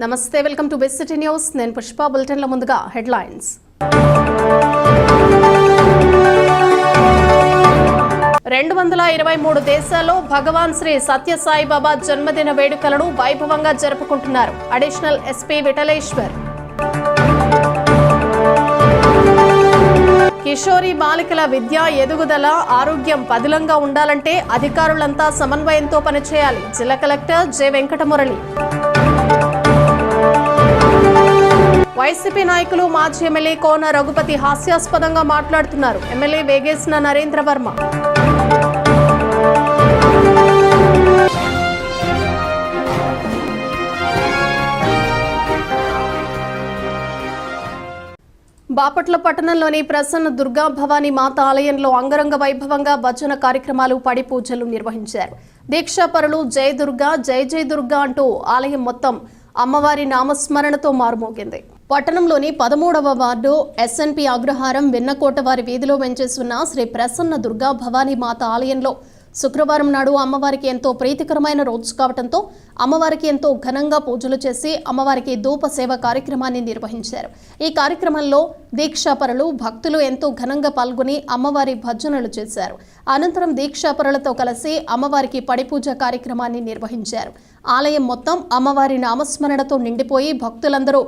నమస్తే, welcome to best city news. నేను పుష్ప. బులెటిన్ల ముందుగా హెడ్లైన్స్. 223 దేశాల్లో భగవాన్ శ్రీ సత్యసాయిబాబా జన్మదిన వేడుకలను వైభవంగా జరుపుకుంటున్నారు అడిషనల్ ఎస్పీ విఠలేశ్వర్. కిషోరి బాలికల విద్య, ఎదుగుదల, ఆరోగ్యం పదిలంగా ఉండాలంటే అధికారులంతా సమన్వయంతో పనిచేయాలి. జిల్లా కలెక్టర్ జె వెంకటమురళి. వైసీపీ నాయకులు మాజీ ఎమ్మెల్యే కోన రఘుపతి హాస్యాస్పదంగా మాట్లాడుతున్నారు. ఎమ్మెల్యే వేగేసిన నరేంద్ర వర్మ. బాపట్ల పట్టణంలోని ప్రసన్న దుర్గా భవానీ మాత ఆలయంలో అంగరంగ వైభవంగా భజన కార్యక్రమాలు, పడి పూజలు నిర్వహించారు. దీక్షాపరులు జయ దుర్గా, జయ జయ దుర్గా అంటూ ఆలయం మొత్తం అమ్మవారి నామస్మరణతో మారుమోగింది. పట్టణంలోని 13వ వార్డు ఎస్ఎన్పి అగ్రహారం వెన్నకోటవారి వీధిలో వెంచేస్తున్న శ్రీ ప్రసన్న దుర్గా భవానీ మాత ఆలయంలో శుక్రవారం నాడు అమ్మవారికి ఎంతో ప్రీతికరమైన రోజు కావడంతో అమ్మవారికి ఎంతో ఘనంగా పూజలు చేసి అమ్మవారికి ధూప సేవ కార్యక్రమాన్ని నిర్వహించారు. ఈ కార్యక్రమంలో దీక్షాపరులు, భక్తులు ఎంతో ఘనంగా పాల్గొని అమ్మవారి భజనలు చేశారు. అనంతరం దీక్షాపరులతో కలిసి అమ్మవారికి పడిపూజ కార్యక్రమాన్ని నిర్వహించారు. ఆలయం మొత్తం అమ్మవారి నామస్మరణతో నిండిపోయి భక్తులందరూ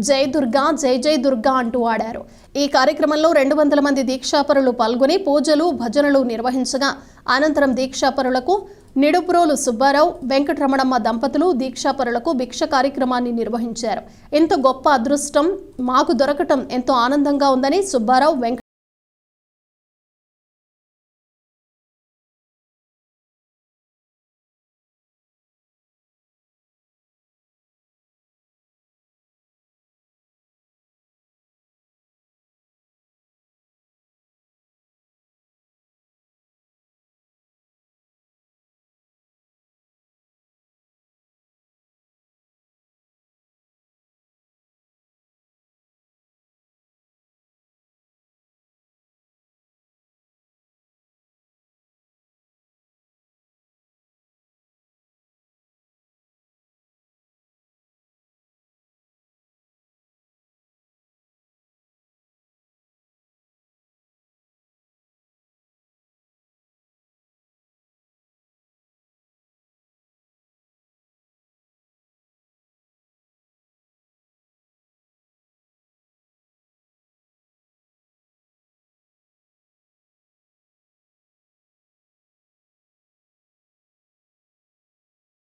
జై దుర్గా, జై జై దుర్గా అంటూ ఆడారు. ఈ కార్యక్రమంలో 200 మంది దీక్షాపరులు పాల్గొని పూజలు, భజనలు నిర్వహించగా అనంతరం దీక్షాపరులకు నిడుప్రోలు సుబ్బారావు, వెంకటరమణమ్మ దంపతులు దీక్షాపరులకు భిక్ష కార్యక్రమాన్ని నిర్వహించారు. ఎంతో గొప్ప అదృష్టం మాకు దొరకటం ఎంతో ఆనందంగా ఉందని సుబ్బారావు,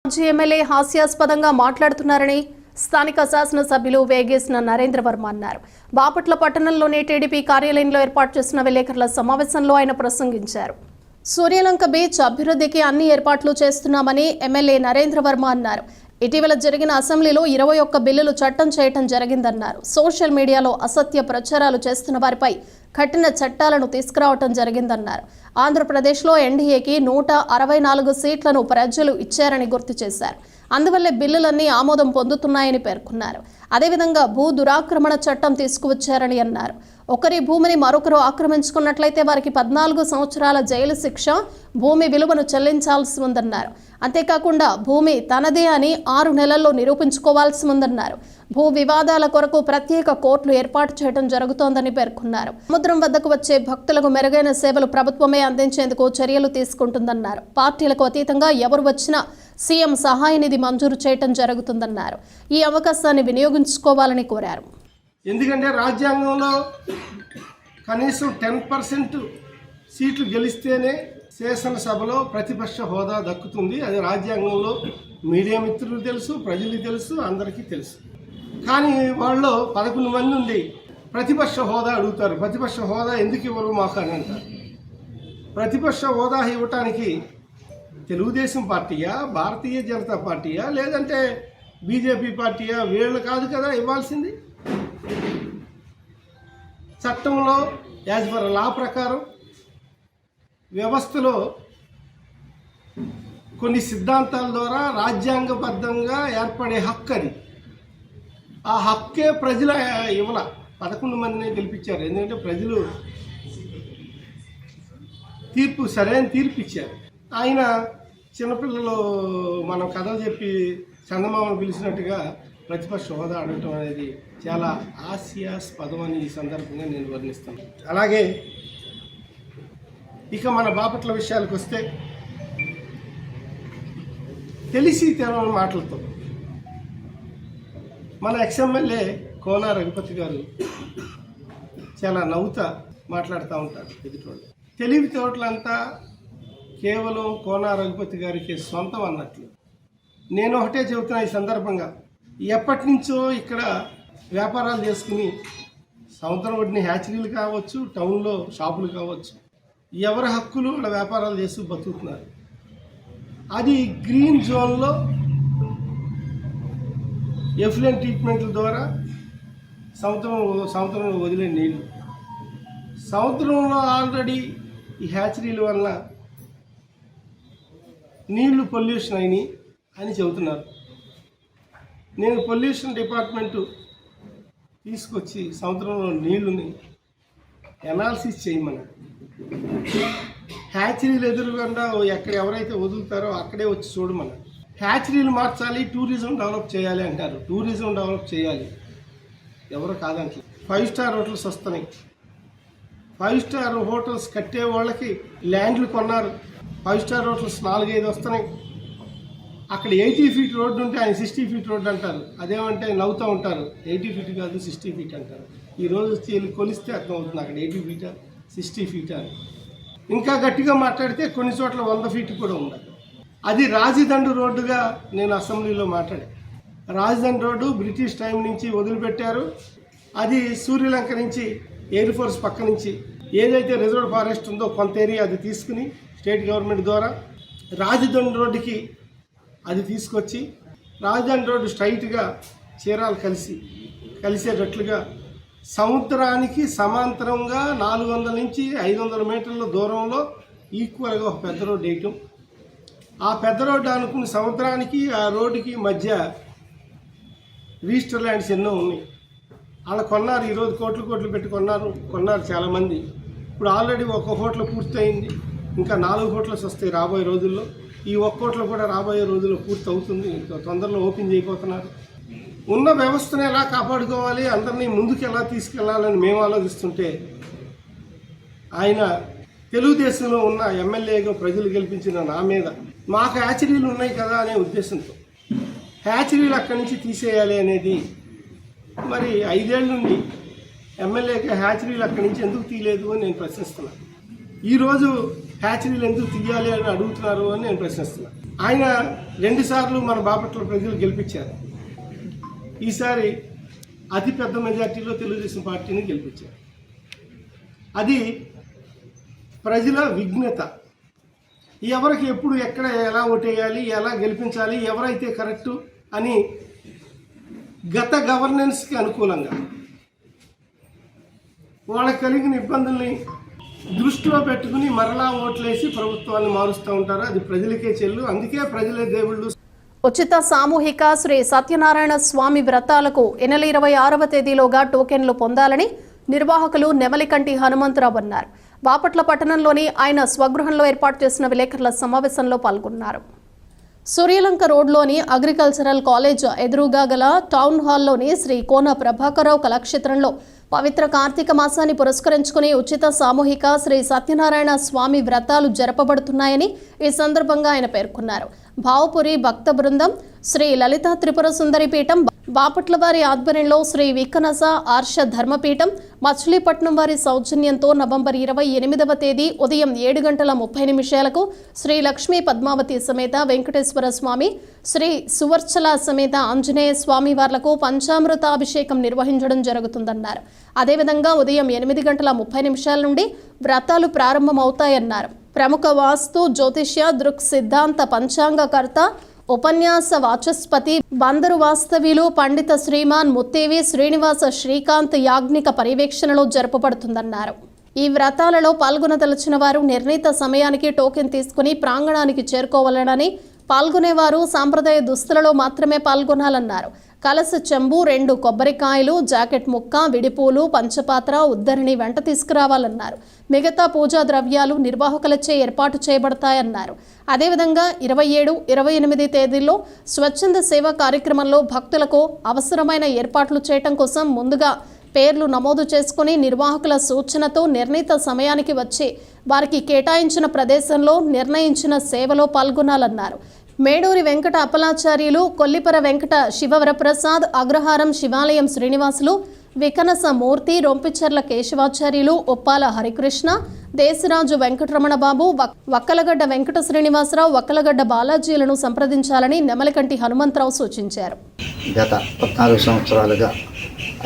మాజీ ఎమ్మెల్యే హాస్యాస్పదంగా మాట్లాడుతున్నారని స్థానిక శాసనసభ్యులు వేగేసిన నరేంద్ర వర్మ అన్నారు. బాపట్ల పట్టణంలోని టీడీపీ కార్యాలయంలో ఏర్పాటు చేసిన విలేకరుల సమావేశంలో ఆయన ప్రసంగించారు. సూర్యలంక బీచ్ అభివృద్ధికి అన్ని ఏర్పాట్లు చేస్తున్నామని ఎమ్మెల్యే నరేంద్ర వర్మ అన్నారు. ఇటీవల జరిగిన అసెంబ్లీలో 21 బిల్లులు చట్టం చేయటం జరిగిందన్నారు. సోషల్ మీడియాలో అసత్య ప్రచారాలు చేస్తున్న వారిపై కఠిన చట్టాలను తీసుకురావటం జరిగిందన్నారు. ఆంధ్రప్రదేశ్లో ఎన్డీఏకి 164 సీట్లను ప్రజలు ఇచ్చారని గుర్తు చేశారు. అందువల్లే బిల్లులన్నీ ఆమోదం పొందుతున్నాయని పేర్కొన్నారు. అదేవిధంగా భూ దురాక్రమణ చట్టం తీసుకువచ్చారని అన్నారు. ఒకరి భూమిని మరొకరు ఆక్రమించుకున్నట్లయితే వారికి 14 సంవత్సరాల జైలు శిక్ష, భూమి విలువను చెల్లించాల్సి ఉందన్నారు. అంతేకాకుండా భూమి తనదే అని 6 నెలల్లో నిరూపించుకోవాల్సి ఉందన్నారు. భూ వివాదాల కొరకు ప్రత్యేక కోర్టులు ఏర్పాటు చేయడం జరుగుతోందని పేర్కొన్నారు. సముద్రం వద్దకు వచ్చే భక్తులకు మెరుగైన సేవలు ప్రభుత్వమే అందించేందుకు చర్యలు తీసుకుంటుందన్నారు. పార్టీలకు అతీతంగా ఎవరు వచ్చినా సీఎం సహాయ నిధి మంజూరు చేయడం జరుగుతుందన్నారు. ఈ అవకాశాన్ని వినియోగించుకోవాలని కోరారు. ఎందుకంటే రాజ్యాంగంలో కనీసం 10% సీట్లు గెలిస్తేనే శాసనసభలో ప్రతిపక్ష హోదా దక్కుతుంది. అది రాజ్యాంగంలో మీడియా మిత్రులు తెలుసు, ప్రజలకు తెలుసు, అందరికీ తెలుసు. కానీ వాళ్ళు 11 మంది ఉండి ప్రతిపక్ష హోదా అడుగుతారు. ప్రతిపక్ష హోదా ఎందుకు ఇవ్వరు మాకు అని అంటారు. ప్రతిపక్ష హోదా ఇవ్వటానికి తెలుగుదేశం పార్టీయా, భారతీయ జనతా పార్టీయా, లేదంటే బీజేపీ పార్టీయా? వీళ్ళు కాదు కదా ఇవ్వాల్సింది. చట్టంలో యాజ్ పర్ లా ప్రకారం వ్యవస్థలో కొన్ని సిద్ధాంతాల ద్వారా రాజ్యాంగబద్ధంగా ఏర్పడే హక్కు అది. ఆ హక్కే ప్రజల ఇవ్వాల. 11 మందిని గెలిపించారు. ఎందుకంటే ప్రజలు సరైన తీర్పు ఇచ్చారు. ఆయన చిన్నపిల్లలు మనం కథలు చెప్పి చందమామను పిలిచినట్టుగా ప్రతిపక్ష హోదా అడగటం అనేది చాలా హాస్యాస్పదం అని ఈ సందర్భంగా నేను వర్ణిస్తాను. అలాగే ఇక మన బాపట్ల విషయాలకు వస్తే తెలిసి తెలవని మాటలతో మన ఎక్స్ఎమ్మెల్యే కోన రఘుపతి గారు చాలా నవ్వుతా మాట్లాడుతూ ఉంటారు. ఎదుటి తెలివితేటలంతా కేవలం కోన రఘుపతి గారికి సొంతం అన్నట్లు. నేను ఒకటే చెబుతున్నా ఈ సందర్భంగా, ఎప్పటి నుంచో ఇక్కడ వ్యాపారాలు చేసుకుని సముద్రం ఒడ్డిన హ్యాచరీలు కావచ్చు, టౌన్లో షాపులు కావచ్చు, ఎవరి హక్కులు వాళ్ళ వ్యాపారాలు చేస్తూ బతుకుతున్నారు. అది గ్రీన్ జోన్లో ఎఫ్లెంట్ ట్రీట్మెంట్ల ద్వారా సముద్రంలో వదిలే నీళ్ళు, సముద్రంలో ఆల్రెడీ ఈ హ్యాచరీల వల్ల నీళ్లు పొల్యూషన్ అయినాయి అని చెబుతున్నారు. నేను పొల్యూషన్ డిపార్ట్మెంటు తీసుకొచ్చి సముద్రంలో నీళ్లని ఎనాలిసిస్ చేయమని, హ్యాచరీలు ఎదురుకుండా ఎక్కడ ఎవరైతే వదులుతారో అక్కడే వచ్చి చూడమని. హ్యాచరీలు మార్చాలి, టూరిజం డెవలప్ చేయాలి అంటారు. టూరిజం డెవలప్ చేయాలి, ఎవరు కాదంటే 5 స్టార్ హోటల్స్ వస్తున్నాయి. 5 స్టార్ హోటల్స్ కట్టే వాళ్ళకి ల్యాండ్లు కొన్నారు. 5 స్టార్ హోటల్స్ 4-5 వస్తున్నాయి. అక్కడ 80 ఫీట్ రోడ్డు ఉంటే ఆయన 60 ఫీట్ రోడ్డు అంటారు. అదేమంటే నవ్వుతూ ఉంటారు, 80 ఫీట్ కాదు 60 ఫీట్ అంటారు. ఈరోజు వచ్చి కొలిస్తే అర్థమవుతుంది అక్కడ 80 ఫీటా 60 ఫీటా అని. ఇంకా గట్టిగా మాట్లాడితే కొన్ని చోట్ల 100 ఫీట్ కూడా ఉంది. అది రాజదండ్రు రోడ్డుగా నేను అసెంబ్లీలో మాట్లాడాను. రాజదండ్రు రోడ్డు బ్రిటిష్ టైం నుంచి వదిలిపెట్టారు. అది సూర్యలంక నుంచి ఎయిర్ ఫోర్స్ పక్క నుంచి ఏదైతే రిజర్వ్ ఫారెస్ట్ ఉందో కొంత ఏరియా అది తీసుకుని స్టేట్ గవర్నమెంట్ ద్వారా రాజదండ్రు రోడ్డుకి అది తీసుకొచ్చి రాజధాని రోడ్డు స్ట్రైట్గా చీరాలు కలిసేటట్లుగా సముద్రానికి సమాంతరంగా 400 నుంచి 500 మీటర్ల దూరంలో ఈక్వల్గా ఒక పెద్ద రోడ్డు వేయటం. ఆ పెద్ద రోడ్డు అనుకుని సముద్రానికి ఆ రోడ్డుకి మధ్య రిజిస్టర్ ల్యాండ్స్ ఎన్నో ఉన్నాయి. అలా కొన్నారు. ఈరోజు కోట్లు పెట్టి కొన్నారు చాలామంది. ఇప్పుడు ఆల్రెడీ 1 హోటల్ పూర్తయింది. ఇంకా 4 హోటల్స్ వస్తాయి రాబోయే రోజుల్లో. ఈ 1 హోటల్ కూడా రాబోయే రోజుల్లో పూర్తి అవుతుంది. తొందరలో ఓపెన్ చేయబోతున్నారు. ఉన్న వ్యవస్థను ఎలా కాపాడుకోవాలి, అందరినీ ముందుకు ఎలా తీసుకెళ్లాలని మేము ఆలోచిస్తుంటే ఆయన తెలుగుదేశంలో ఉన్న ఎమ్మెల్యేగా ప్రజలు గెలిపించిన నా మీద మాకు హ్యాచరీలు ఉన్నాయి కదా అనే ఉద్దేశంతో హ్యాచరీలు అక్కడి నుంచి తీసేయాలి అనేది, మరి 5 ఏళ్ళ నుండి ఎమ్మెల్యేగా హ్యాచరీలు అక్కడి నుంచి ఎందుకు తీయలేదు అని నేను ప్రశ్నిస్తున్నాను. ఈరోజు హ్యాచరీలు ఎందుకు తీయాలి అని అడుగుతున్నారు అని నేను ప్రశ్నిస్తున్నాను. ఆయన 2 సార్లు మన బాపట్ల ప్రజలు గెలిపించారు. ఈసారి అతిపెద్ద మెజార్టీలో తెలుగుదేశం పార్టీని గెలిపించారు. అది ప్రజల విఘ్నత. ఎవరికి ఎప్పుడు ఎక్కడ ఎలా ఓటేయాలి, ఎలా గెలిపించాలి, ఎవరైతే కరెక్టు అని గత గవర్నెన్స్కి అనుకూలంగా వాళ్ళకి కలిగిన ఇబ్బందుల్ని దృష్టిలో పెట్టుకుని మరలా ఓట్లేసి ప్రభుత్వాన్ని మారుస్తూ ఉంటారు. అది ప్రజలకే చెల్లు. అందుకే ప్రజలే దేవుళ్ళు. ఉచిత సామూహిక శ్రీ సత్యనారాయణ స్వామి వ్రతాలకు ఈ నెల 26వ తేదీలోగా టోకెన్లు పొందాలని నిర్వాహకులు నెమలికంటి హనుమంతరావు అన్నారు. బాపట్ల పట్టణంలోని ఆయన స్వగృహంలో ఏర్పాటు చేసిన విలేకరుల సమావేశంలో పాల్గొన్నారు. సూర్యలంక రోడ్లోని అగ్రికల్చరల్ కాలేజ్ ఎదురుగా గల టౌన్ హాల్లోని శ్రీ కోన ప్రభాకరరావు కళాక్షేత్రంలో పవిత్ర కార్తీక మాసాన్ని పురస్కరించుకుని ఉచిత సామూహిక శ్రీ సత్యనారాయణ స్వామి వ్రతాలు జరపబడుతున్నాయని ఈ సందర్భంగా ఆయన పేర్కొన్నారు. భావపురి భక్త బృందం, శ్రీ లలిత త్రిపుర సుందరి పీఠం, బాపట్ల వారి ఆధ్వర్యంలో శ్రీ వికనస ఆర్ష ధర్మపీఠం, మచిలీపట్నం వారి సౌజన్యంతో నవంబర్ 28వ తేదీ ఉదయం 7:30 శ్రీ లక్ష్మీ పద్మావతి సమేత వెంకటేశ్వర స్వామి, శ్రీ సువర్చల సమేత ఆంజనేయ స్వామి వార్లకు పంచామృతాభిషేకం నిర్వహించడం జరుగుతుందన్నారు. అదేవిధంగా ఉదయం 8:30 నుండి వ్రతాలు ప్రారంభమవుతాయన్నారు. ప్రముఖ వాస్తు జ్యోతిష్య దృక్ సిద్ధాంత పంచాంగకర్త, ఉపన్యాస వాచస్పతి, బందరు వాస్తవ్యులు పండిత శ్రీమాన్ ముత్తేవి శ్రీనివాస శ్రీకాంత్ యాజ్ఞిక పర్యవేక్షణలో జరపబడుతుందన్నారు. ఈ వ్రతాలలో పాల్గొనదలిచిన వారు నిర్ణీత సమయానికి టోకెన్ తీసుకుని ప్రాంగణానికి చేరుకోవాలనని, పాల్గొనేవారు సాంప్రదాయ దుస్తులలో మాత్రమే పాల్గొనాలన్నారు. కలస చెంబు, 2 కొబ్బరికాయలు, జాకెట్ ముక్క, విడిపూలు, పంచపాత్ర, ఉద్దరిని వెంట తీసుకురావాలన్నారు. మిగతా పూజా ద్రవ్యాలు నిర్వాహకులచే ఏర్పాటు చేయబడతాయన్నారు. అదేవిధంగా 27, 28 తేదీల్లో స్వచ్ఛంద సేవా కార్యక్రమంలో భక్తులకు అవసరమైన ఏర్పాట్లు చేయటం కోసం ముందుగా పేర్లు నమోదు చేసుకుని నిర్వాహకుల సూచనతో నిర్ణీత సమయానికి వచ్చి వారికి కేటాయించిన ప్రదేశంలో నిర్ణయించిన సేవలో పాల్గొనాలన్నారు. మేడూరి వెంకట అప్పలాచార్యులు, కొల్లిపర వెంకట శివవరప్రసాద్, అగ్రహారం శివాలయం శ్రీనివాసులు, వికనస మూర్తి, రొంపిచెర్ల కేశవాచార్యులు, ఉప్పాల హరికృష్ణ, దేశరాజు వెంకటరమణ బాబు, వక్కలగడ్డ వెంకట శ్రీనివాసరావు, వక్కలగడ్డ బాలాజీలను సంప్రదించాలని నెమలికంటి హనుమంతరావు సూచించారు. గత 14 సంవత్సరాలుగా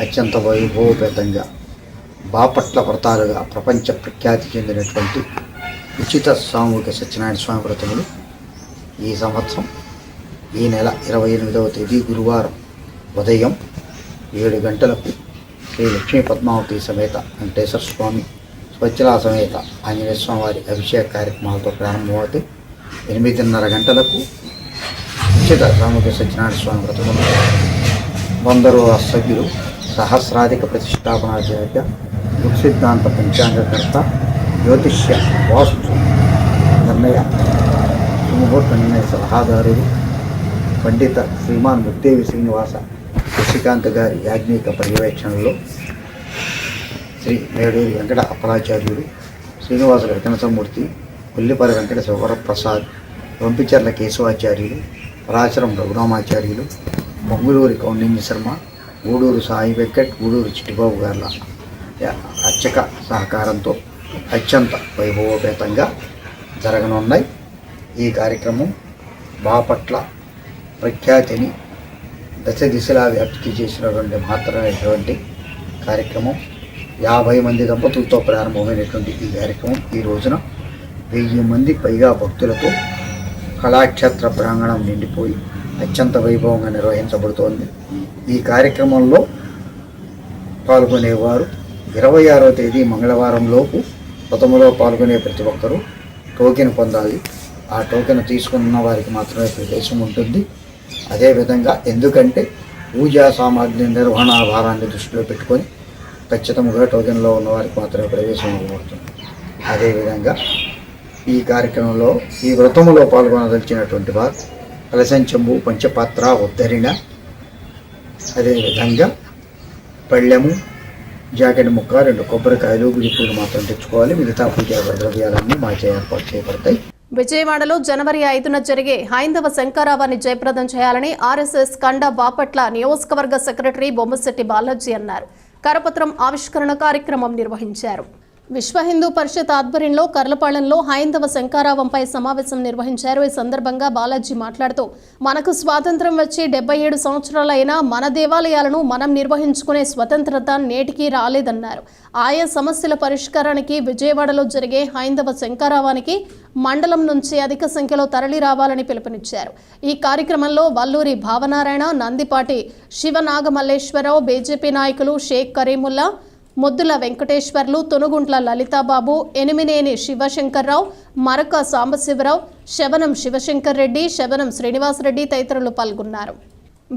అత్యంత వైభవపేతంగా బాపట్ల వ్రతాలుగా ప్రపంచ ప్రఖ్యాతి చెందినటువంటి ఉచిత సామూహిక సత్యనారాయణ స్వామి వ్రతములు ఈ సంవత్సరం ఈ నెల 28వ తేదీ గురువారం ఉదయం 7 గంటలకు శ్రీ లక్ష్మీ పద్మావతి సమేత వెంకటేశ్వర స్వామి, స్వచ్ఛలా సమేత ఆంజనేయ స్వామి వారి అభిషేక కార్యక్రమాలతో ప్రారంభమవుతాయి. 8:30 గంటలకు ఉచిత సామూహిక సత్యనారాయణ స్వామి వ్రతములు 100 సభ్యులు, సహస్రాధిక ప్రతిష్టాపనాచార్య, యుగ సిద్ధాంత పంచాంగకర్త, జ్యోతిష్య, వాస్తు నిర్ణయ సుముహూర్త నిర్ణయ సలహాదారులు పండిత శ్రీమాన్ ముత్తేవి శ్రీనివాస శశికాంత్ గారి యాజ్ఞిక పర్యవేక్షణలో శ్రీ మేడూరి వెంకట అప్పలాచార్యులు, శ్రీనివాస వికనసమూర్తి, కొల్లిపర వెంకట శివవరప్రసాద్, రొంపిచెర్ల కేశవాచార్యులు, పరాశరం రఘురామాచార్యులు, పొంగులూరి కౌండిన్య శర్మ, గూడూరు సాయి వెంకట్, గూడూరు చిట్టిబాబు గార్ల అర్చక సహకారంతో అత్యంత వైభవపేతంగా జరగనున్నాయి. ఈ కార్యక్రమం బాపట్ల ప్రఖ్యాతిని దశ దిశలా వ్యాప్తి చేసినటువంటి మాత్రమైనటువంటి కార్యక్రమం. 50 మంది దంపతులతో ప్రారంభమైనటువంటి ఈ కార్యక్రమం ఈ రోజున 1000 మంది పైగా భక్తులతో కళాక్షేత్ర ప్రాంగణం నిండిపోయి అత్యంత వైభవంగా నిర్వహించబడుతోంది. ఈ కార్యక్రమంలో పాల్గొనేవారు 26వ తేదీ మంగళవారంలోపు వ్రతములో పాల్గొనే ప్రతి ఒక్కరూ టోకెన్ పొందాలి. ఆ టోకెన్ తీసుకున్న వారికి మాత్రమే ప్రవేశం ఉంటుంది. అదేవిధంగా ఎందుకంటే పూజా సామాగ్రి నిర్వహణ భారాన్ని దృష్టిలో పెట్టుకొని ఖచ్చితంగా టోకెన్లో ఉన్న వారికి మాత్రమే ప్రవేశం ఇవ్వబడుతుంది. అదేవిధంగా ఈ కార్యక్రమంలో ఈ వ్రతములో పాల్గొనదలిచినటువంటి వారు కలశం చెంబు, పంచపాత్ర, ఉద్ధరిణ, అదేవిధంగా పళ్ళెము, జాకెట్ ముక్క, 2 కొబ్బరికాయలు, విడిపూలు మాత్రం తెచ్చుకోవాలి. మిగతా పూజా ద్రవ్యాలన్నీ మాచే ఏర్పాటు చేయబడతాయి. విజయవాడలో జనవరి 5న జరిగే హైందవ శంకరావాన్ని జయప్రదం చేయాలని ఆర్ఎస్ఎస్ కండ బాపట్ల నియోజకవర్గ సెక్రటరీ బొమ్మశెట్టి బాలాజీ అన్నారు. కరపత్రం ఆవిష్కరణ కార్యక్రమం నిర్వహించారు. విశ్వ హిందూ పరిషత్ ఆధ్వర్యంలో కర్లపాళెంలో హైందవ శంకరావంపై సమావేశం నిర్వహించారు. ఈ సందర్భంగా బాలాజీ మాట్లాడుతూ, మనకు స్వాతంత్రం వచ్చి 77 సంవత్సరాలైనా మన దేవాలయాలను మనం నిర్వహించుకునే స్వతంత్రత నేటికి రాలేదన్నారు. ఆయా సమస్యల పరిష్కారానికి విజయవాడలో జరిగే హైందవ శంకరావానికి మండలం నుంచి అధిక సంఖ్యలో తరలి రావాలని పిలుపునిచ్చారు. ఈ కార్యక్రమంలో వల్లూరి భావనారాయణ, నందిపాటి శివనాగమల్లేశ్వరరావు, బీజేపీ నాయకులు షేక్ కరీముల్లా, ముద్దుల వెంకటేశ్వర్లు, తొనుగుంట్ల లలితాబాబు, ఎనిమినేని శివశంకర్రావు, మరక సాంబశివరావు, శవనం శివశంకర్ రెడ్డి, శవనం శ్రీనివాసరెడ్డి తదితరులు పాల్గొన్నారు.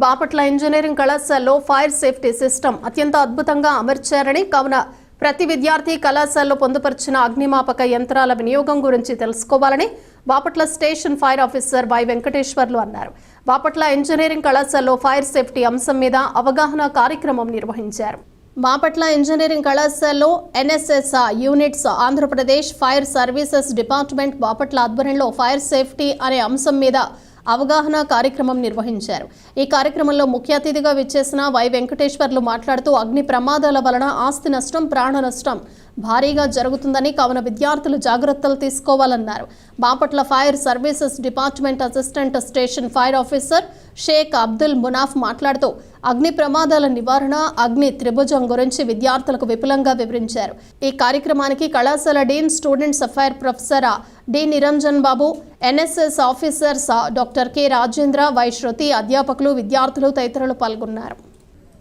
బాపట్ల ఇంజనీరింగ్ కళాశాలలో ఫైర్ సేఫ్టీ సిస్టమ్ అత్యంత అద్భుతంగా అమర్చారని, కావున ప్రతి విద్యార్థి కళాశాలలో పొందుపరిచిన అగ్నిమాపక యంత్రాల వినియోగం గురించి తెలుసుకోవాలని Bapatla station fire officer Y Venkateswarlu అన్నారు. బాపట్ల ఇంజనీరింగ్ కళాశాలలో ఫైర్ సేఫ్టీ అంశం మీద అవగాహన కార్యక్రమం నిర్వహించారు. బాపట్ల ఇంజనీరింగ్ కళాశాలలో NSS units, Andhra Pradesh fire services department Bapatla ఆధ్వర్యంలో ఫైర్ సేఫ్టీ అనే అంశం మీద అవగాహన కార్యక్రమం నిర్వహించారు. ఈ కార్యక్రమంలో ముఖ్య అతిథిగా విచ్చేసిన వై వెంకటేశ్వర్లు మాట్లాడుతూ, అగ్ని ప్రమాదాల వలన ఆస్తి నష్టం, ప్రాణ నష్టం భారీగా జరుగుతుందని, కావున విద్యార్థులు జాగ్రత్తలు తీసుకోవాలన్నారు. Bapatla fire services department assistant station fire officer Sheikh Abdul Munaf మాట్లాడుతూ, అగ్ని ప్రమాదాల నివారణ, అగ్ని త్రిభుజం గురించి విద్యార్థులకు విపులంగా వివరించారు. ఈ కార్యక్రమానికి కళాశాల dean, students affair professor D Niranjan Babu, NSS officers doctor K Rajendra, Y Shruti, అధ్యాపకులు, విద్యార్థులు తదితరులు పాల్గొన్నారు.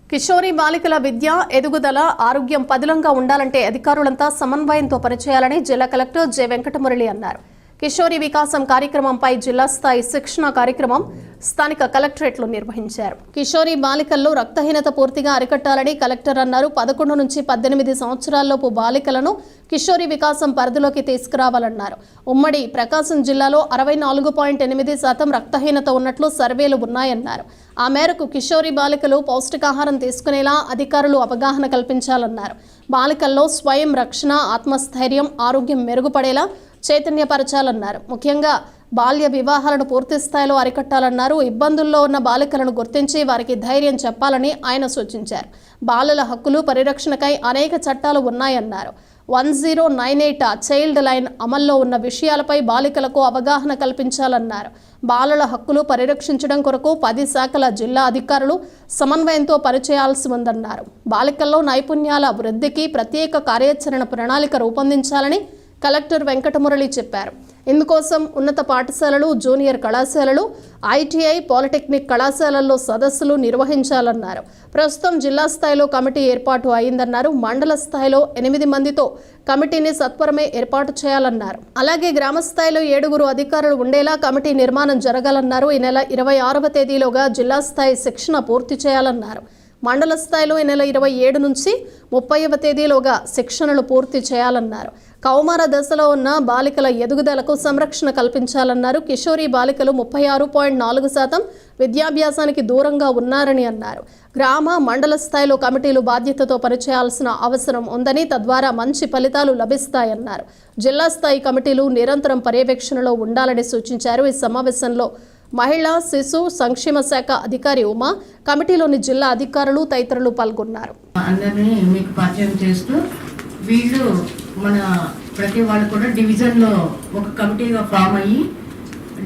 కిషోరి బాలికల విద్య, ఎదుగుదల, ఆరోగ్యం పదిలంగా ఉండాలంటే అధికారులంతా సమన్వయంతో పనిచేయాలని జిల్లా కలెక్టర్ జె వెంకటమురళి అన్నారు. కిషోరి వికాసం కార్యక్రమంపై జిల్లా స్థాయి శిక్షణ కార్యక్రమం స్థానిక కలెక్టరేట్లో నిర్వహించారు. కిషోరి బాలికల్లో రక్తహీనత పూర్తిగా అరికట్టాలని కలెక్టర్ అన్నారు. 11 నుంచి 18 సంవత్సరాల్లోపు బాలికలను కిషోరి వికాసం పరిధిలోకి తీసుకురావాలన్నారు. ఉమ్మడి ప్రకాశం జిల్లాలో 64.8% రక్తహీనత ఉన్నట్లు సర్వేలు ఉన్నాయన్నారు. ఆ మేరకు కిషోరి బాలికలు పౌష్టికాహారం తీసుకునేలా అధికారులు అవగాహన కల్పించాలన్నారు. బాలికల్లో స్వయం రక్షణ, ఆత్మస్థైర్యం, ఆరోగ్యం మెరుగుపడేలా చైతన్యపరచాలన్నారు. ముఖ్యంగా బాల్య వివాహాలను పూర్తి స్థాయిలో అరికట్టాలన్నారు. ఇబ్బందుల్లో ఉన్న బాలికలను గుర్తించి వారికి ధైర్యం చెప్పాలని ఆయన సూచించారు. బాలల హక్కులు పరిరక్షణకై అనేక చట్టాలు ఉన్నాయన్నారు. 1098 చైల్డ్ లైన్ అమల్లో ఉన్న విషయాలపై బాలికలకు అవగాహన కల్పించాలన్నారు. బాలల హక్కులు పరిరక్షించడం కొరకు 10 శాఖల జిల్లా అధికారులు సమన్వయంతో పనిచేయాల్సి ఉందన్నారు. బాలికల్లో నైపుణ్యాల వృద్ధికి ప్రత్యేక కార్యాచరణ ప్రణాళిక రూపొందించాలని కలెక్టర్ వెంకటమురళి చెప్పారు. ఇందుకోసం ఉన్నత పాఠశాలలు, జూనియర్ కళాశాలలు, ఐటీఐ, పాలిటెక్నిక్ కళాశాలల్లో సదస్సులు నిర్వహించాలన్నారు. ప్రస్తుతం జిల్లా స్థాయిలో కమిటీ ఏర్పాటు అయిందన్నారు. మండల స్థాయిలో 8 మందితో కమిటీని సత్వరమే ఏర్పాటు చేయాలన్నారు. అలాగే గ్రామ స్థాయిలో 7 అధికారులు ఉండేలా కమిటీ నిర్మాణం జరగాలన్నారు. ఈ నెల 26వ తేదీలోగా జిల్లా స్థాయి శిక్షణ పూర్తి చేయాలన్నారు. మండల స్థాయిలో ఈ నెల 27 నుంచి 30వ తేదీలోగా శిక్షణలు పూర్తి చేయాలన్నారు. కౌమార దశలో ఉన్న బాలికల ఎదుగుదలకు సంరక్షణ కల్పించాలన్నారు. కిషోరి బాలికలు 36.4% విద్యాభ్యాసానికి దూరంగా ఉన్నారని అన్నారు. గ్రామ, మండల స్థాయిలో కమిటీలు బాధ్యతతో పనిచేయాల్సిన అవసరం ఉందని, తద్వారా మంచి ఫలితాలు లభిస్తాయన్నారు. జిల్లా స్థాయి కమిటీలు నిరంతరం పర్యవేక్షణలో ఉండాలని సూచించారు. ఈ సమావేశంలో మహిళా శిశు సంక్షేమ శాఖ అధికారి ఉమా, కమిటీలోని జిల్లా అధికారులు తదితరులు పాల్గొన్నారు. అందరినీ మీకు పరిచయం చేస్తూ వీళ్ళు మన ప్రతి వాళ్ళు కూడా డివిజన్లో ఒక కమిటీగా ఫామ్ అయ్యి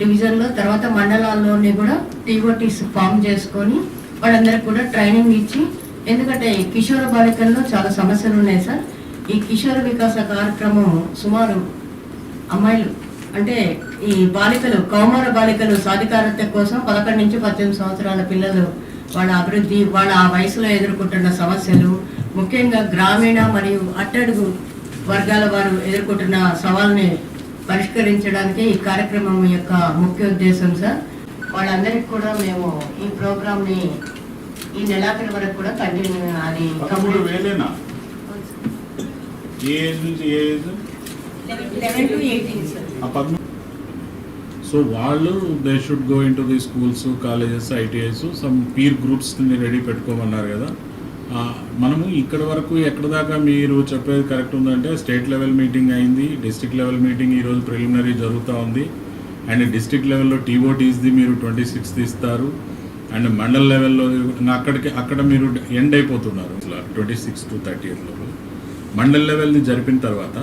డివిజన్లో తర్వాత మండలాల్లోని కూడా టీఓటీస్ ఫామ్ చేసుకొని వాళ్ళందరికీ కూడా ట్రైనింగ్ ఇచ్చి, ఎందుకంటే కిషోర బాలికల్లో చాలా సమస్యలు ఉన్నాయి సార్. ఈ కిషోర వికాస కార్యక్రమం సుమారు అమ్మాయిలు అంటే ఈ బాలికలు, కౌమార బాలికలు సాధికారత కోసం 11 నుంచి 18 సంవత్సరాల పిల్లలు వాళ్ళ అభివృద్ధి, వాళ్ళ ఆ వయసులో ఎదుర్కొంటున్న సమస్యలు, ముఖ్యంగా గ్రామీణ మరియు అట్టడుగు వర్గాల వారు ఎదుర్కొంటున్న సవాల్ని పరిష్కరించడానికి ఈ కార్యక్రమం యొక్క ముఖ్య ఉద్దేశం సార్. వాళ్ళందరికీ కూడా మేము ఈ ప్రోగ్రామ్ని ఈ నెలాఖరు వరకు కూడా కంటిన్యూ అది సో వాళ్ళు they should go into the schools, colleges, ITIs, some peer గ్రూప్స్ని రెడీ పెట్టుకోమన్నారు కదా. మనము ఇక్కడ వరకు ఎక్కడ దాకా మీరు చెప్పేది కరెక్ట్ ఉందంటే, స్టేట్ లెవెల్ మీటింగ్ అయింది, డిస్ట్రిక్ట్ లెవెల్ మీటింగ్ ఈరోజు ప్రిలిమినరీ జరుగుతూ ఉంది. అండ్ డిస్ట్రిక్ట్ లెవెల్లో టీఓటీస్ది మీరు 26th ఇస్తారు. అండ్ మండల్ లెవెల్లో అక్కడ మీరు ఎండ్ అయిపోతున్నారు 26 to 30th. మండల్ లెవెల్ని జరిపిన తర్వాత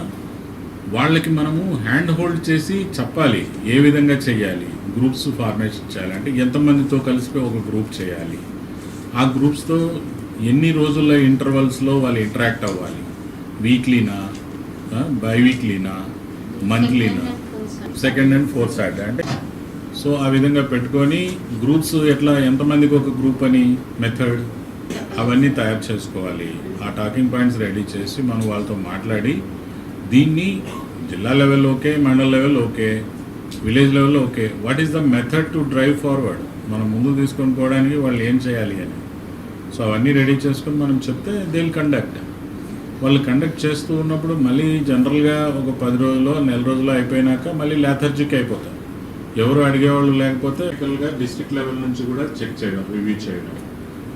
వాళ్ళకి మనము హ్యాండ్ హోల్డ్ చేసి చెప్పాలి ఏ విధంగా చేయాలి, గ్రూప్స్ ఫార్మేషన్ చేయాలి, అంటే ఎంతమందితో కలిసిపోయి ఒక గ్రూప్ చేయాలి, ఆ గ్రూప్స్తో ఎన్ని రోజుల ఇంటర్వల్స్లో వాళ్ళు ఇంటరాక్ట్ అవ్వాలి, వీక్లీనా, బైవీక్లీనా, మంత్లీనా, సెకండ్ అండ్ ఫోర్త్ సాటర్డే, అంటే సో ఆ విధంగా పెట్టుకొని గ్రూప్స్ ఎట్లా ఎంతమందికి ఒక గ్రూప్ అని మెథడ్ అవన్నీ తయారు చేసుకోవాలి. ఆ టాకింగ్ పాయింట్స్ రెడీ చేసి మనం వాళ్ళతో మాట్లాడి దీన్ని జిల్లా level okay, mandal level okay, village level okay, what is the method to drive forward, మనం ముందు తీసుకొని పోవడానికి వాళ్ళు ఏం చేయాలి అని. సో అవన్నీ రెడీ చేసుకొని మనం చెప్తే దే విల్ కండక్ట్. వాళ్ళు కండక్ట్ చేస్తూ ఉన్నప్పుడు మళ్ళీ జనరల్గా ఒక 10 రోజుల్లో, నెల రోజుల్లో అయిపోయినాక మళ్ళీ లాథర్జిక్ అయిపోతారు. ఎవరు అడిగేవాళ్ళు లేకపోతే యాక్చువల్గా డిస్ట్రిక్ట్ లెవెల్ నుంచి కూడా చెక్ చేయడం, రివ్యూ చేయడం,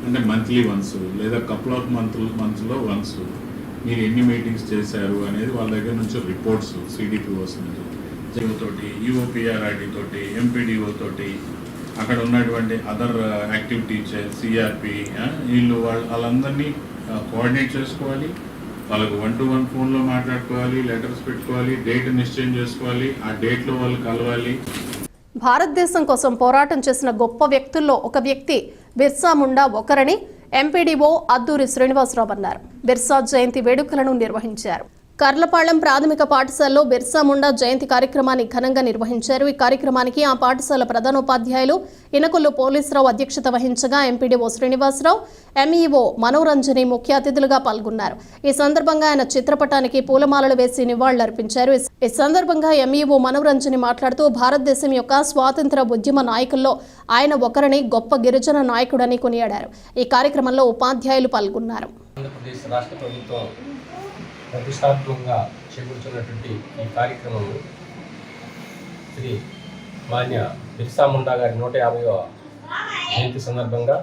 అంటే మంత్లీ వన్స్ లేదా కపుల్ ఆఫ్ మంత్స్లో వన్స్ మీరు ఎన్ని మీటింగ్స్ చేశారు అనేది వాళ్ళ దగ్గర నుంచి రిపోర్ట్స్, సిడిపిఓస్ నుంచి, తోటి, యూఓపిఆర్ఐడి తోటి, ఎంపీడీఓ తోటి, అక్కడ ఉన్నటువంటి అదర్ యాక్టివ్ టీచర్, సిఆర్పి, వీళ్ళు వాళ్ళందరినీ కోఆర్డినేట్ చేసుకోవాలి. వాళ్ళకు 1-to-1 ఫోన్లో మాట్లాడుకోవాలి, లెటర్స్ పెట్టుకోవాలి, డేట్ నిశ్చయం చేసుకోవాలి, ఆ డేట్లో వాళ్ళు కలవాలి. భారతదేశం కోసం పోరాటం చేసిన గొప్ప వ్యక్తుల్లో ఒక వ్యక్తి బిర్సా ముండా ఒకరని ఎంపీడీఓ అద్దూరి శ్రీనివాసరావు అన్నారు. బిర్సా జయంతి వేడుకలను నిర్వహించారు. కర్లపాళెం ప్రాథమిక పాఠశాలలో బిర్సా ముండా జయంతి కార్యక్రమాన్ని ఘనంగా నిర్వహించారు. ఈ కార్యక్రమానికి ఆ పాఠశాల ప్రధానోపాధ్యాయులు ఇనకొల్లు పోలీసురావు అధ్యక్షత వహించగా ఎంపీడీఓ శ్రీనివాసరావు, ఎంఈఓ మనోరంజని ముఖ్య అతిథులుగా పాల్గొన్నారు. ఈ సందర్భంగా ఆయన చిత్రపటానికి పూలమాలలు వేసి నివాళులర్పించారు. ఈ సందర్భంగా ఎంఈఓ మనోరంజని మాట్లాడుతూ భారతదేశం యొక్క స్వాతంత్ర ఉద్యమ నాయకుల్లో ఆయన ఒకరిని గొప్ప గిరిజన నాయకుడని కొనియాడారు. ఈ కార్యక్రమంలో ఉపాధ్యాయులు పాల్గొన్నారు. ఆంధ్రప్రదేశ్ రాష్ట్ర ప్రభుత్వం ప్రతిష్టాత్మకంగా చేకూర్చున్నటువంటి ఈ కార్యక్రమం శ్రీ మాన్య బిర్సా ముండా గారి 150వ జయంతి సందర్భంగా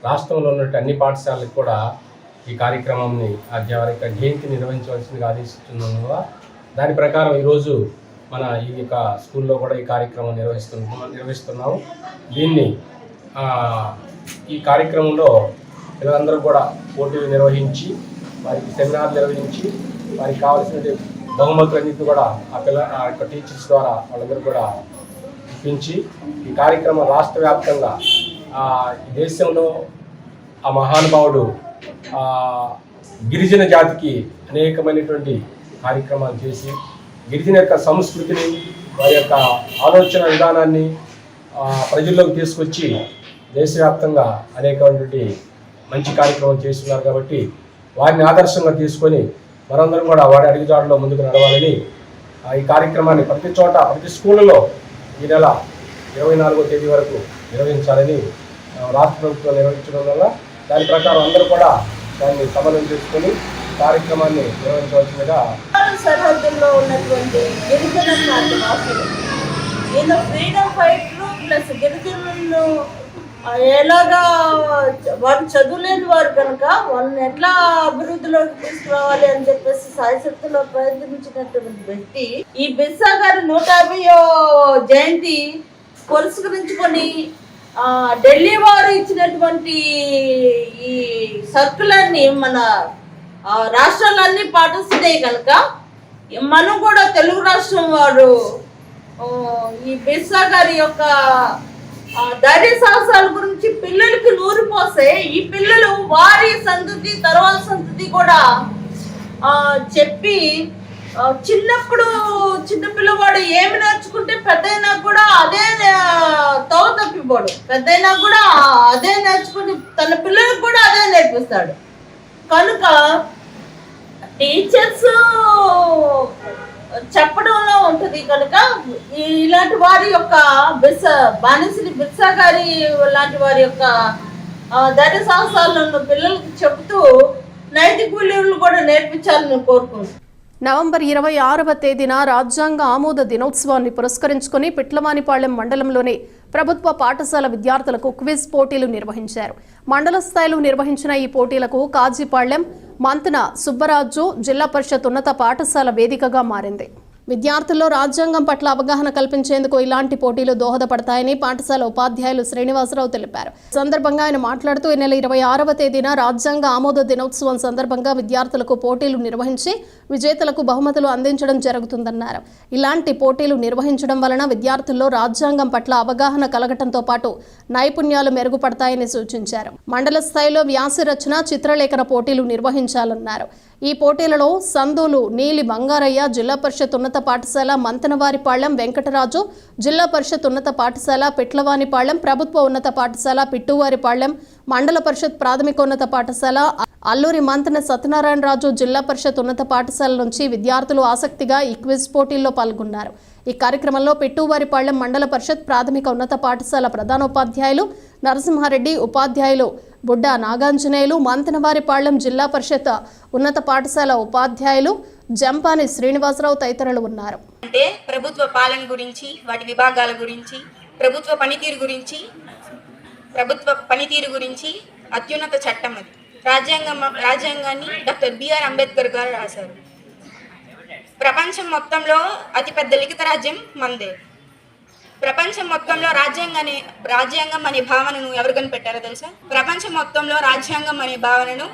రాష్ట్రంలో ఉన్నటువంటి అన్ని పాఠశాలలకు కూడా ఈ కార్యక్రమాన్ని వారి యొక్క జయంతి నిర్వహించవలసిందిగా ఆదేశిస్తున్నందున దాని ప్రకారం ఈరోజు మన ఈ యొక్క స్కూల్లో కూడా ఈ కార్యక్రమం నిర్వహిస్తున్నాము. దీన్ని ఈ కార్యక్రమంలో పిల్లలందరూ కూడా పోటీలు నిర్వహించి వారికి సెమినార్ నిర్వహించి వారికి కావాల్సిన బహుమతులన్నింటినీ కూడా ఆ యొక్క టీచర్స్ ద్వారా వాళ్ళందరూ కూడా ఇప్పించి ఈ కార్యక్రమం రాష్ట్ర వ్యాప్తంగా ఈ దేశంలో ఆ మహానుభావుడు గిరిజన జాతికి అనేకమైనటువంటి కార్యక్రమాలు చేసి గిరిజన యొక్క సంస్కృతిని వారి యొక్క ఆలోచన విధానాన్ని ప్రజల్లోకి తీసుకొచ్చి దేశవ్యాప్తంగా అనేకమైనటువంటి మంచి కార్యక్రమం చేస్తున్నారు. కాబట్టి వారిని ఆదర్శంగా తీసుకొని మనందరం కూడా వారి అడుగుజాడలో ముందుకు నడవాలని ఈ కార్యక్రమాన్ని ప్రతి చోట ప్రతి స్కూళ్ళలో ఈ నెల 24వ తేదీ వరకు నిర్వహించాలని రాష్ట్ర ప్రభుత్వం నిర్వహించడం వల్ల దాని ప్రకారం అందరూ కూడా దాన్ని సమన్వయం చేసుకొని కార్యక్రమాన్ని నిర్వహించవలసిందిగా సరిహద్దుల్లో ఉన్నటువంటి గిరిజన ప్రాంత వాసులు ఈయన ఫ్రీడమ్ ఫైటర్ ప్లస్ గిరిజనులను ఎలాగా వారు చదువులేని వారు కనుక వాళ్ళని ఎట్లా అభివృద్ధిలోకి తీసుకురావాలి అని చెప్పేసి సాయశక్తిలో ప్రయత్నించినటువంటి వ్యక్తి ఈ బిర్సా గారి 150వ జయంతి పురస్కరించుకొని ఢిల్లీ వారు ఇచ్చినటువంటి ఈ సర్కులర్ని మన రాష్ట్రాలన్నీ పాటిస్తున్నాయి కనుక మనం కూడా తెలుగు రాష్ట్రం వారు ఈ బిర్సా గారి యొక్క ధైర్య సాహసాల గురించి పిల్లలకి నూరిపోసే ఈ పిల్లలు వారి సంతతి తర్వాత సంతతి కూడా చెప్పి చిన్నప్పుడు చిన్న పిల్లవాడు ఏమి నేర్చుకుంటే పెద్దయినా కూడా అదే తోవ తప్పిపోడు, పెద్దయినా కూడా అదే నేర్చుకుని తన పిల్లలకు కూడా అదే నేర్పిస్తాడు. కనుక టీచర్స్ చెప్పడంలో ఉంటుంది కనుక ఇలాంటి వారి యొక్క బానిసరి బిర్సా గారి లాంటి వారి యొక్క ధైర్య సాహసాలను పిల్లలకి చెబుతూ నైతిక విలువలు కూడా నేర్పించాలని కోరుకుంటున్నాను. నవంబర్ 26వ తేదీన రాజ్యాంగ ఆమోద దినోత్సవాన్ని పురస్కరించుకుని పిట్లవానిపాళెం మండలంలోని ప్రభుత్వ పాఠశాల విద్యార్థులకు క్విజ్ పోటీలు నిర్వహించారు. మండల స్థాయిలో నిర్వహించిన ఈ పోటీలకు కాజీపాళ్లెం మంతన సుబ్బరాజు జిల్లా పరిషత్ ఉన్నత పాఠశాల వేదికగా మారింది. విద్యార్థుల్లో రాజ్యాంగం పట్ల అవగాహన కల్పించేందుకు ఇలాంటి పోటీలు దోహదపడతాయని పాఠశాల ఉపాధ్యాయులు శ్రీనివాసరావు తెలిపారు. సందర్భంగా ఆయన మాట్లాడుతూ ఈ నెల 26వ తేదీన రాజ్యాంగ ఆమోద దినోత్సవం సందర్భంగా విద్యార్థులకు పోటీలు నిర్వహించి విజేతలకు బహుమతులు అందించడం జరుగుతుందన్నారు. ఇలాంటి పోటీలు నిర్వహించడం వలన విద్యార్థుల్లో రాజ్యాంగం పట్ల అవగాహన కలగటంతో పాటు నైపుణ్యాలు మెరుగుపడతాయని సూచించారు. మండల స్థాయిలో వ్యాస రచన, చిత్రలేఖన పోటీలు నిర్వహించాలన్నారు. ఈ పోటీలలో సందూలు నీలి బంగారయ్య జిల్లా పరిషత్ ఉన్నత పాఠశాల మంతనవారిపాళ్లెం వెంకటరాజు, జిల్లా పరిషత్ ఉన్నత పాఠశాల పిట్లవానిపాళ్లెం, ప్రభుత్వ ఉన్నత పాఠశాల పిట్టువారిపాళ్లెం, మండల పరిషత్ ప్రాథమికోన్నత పాఠశాల అల్లూరి మంతన సత్యనారాయణరాజు, జిల్లా పరిషత్ ఉన్నత పాఠశాల నుంచి విద్యార్థులు ఆసక్తిగా ఈ క్విజ్ పోటీల్లో పాల్గొన్నారు. ఈ కార్యక్రమంలో పిట్టువారిపాళ్లెం మండల పరిషత్ ప్రాథమిక ఉన్నత పాఠశాల ప్రధానోపాధ్యాయులు నరసింహారెడ్డి, ఉపాధ్యాయులు బుడ్డా నాగాంజనేయులు, మంతనవారిపాళ్లెం జిల్లా పరిషత్ ఉన్నత పాఠశాల ఉపాధ్యాయులు జంపాని శ్రీనివాసరావు తదితరులు ఉన్నారు. అంటే ప్రభుత్వ పాలన గురించి, వాటి విభాగాల గురించి, ప్రభుత్వ పనితీరు గురించి అత్యున్నత చట్టం అది. రాజ్యాంగాన్ని డాక్టర్ బిఆర్ అంబేద్కర్ గారు రాశారు. ప్రపంచం మొత్తంలో అతిపెద్ద లిఖిత రాజ్యం మనదే. ప్రపంచం మొత్తంలో రాజ్యాంగం అనే భావనను ఎవరు కనిపెట్టారో తెలుసా? ప్రపంచం మొత్తంలో రాజ్యాంగం అనే భావనను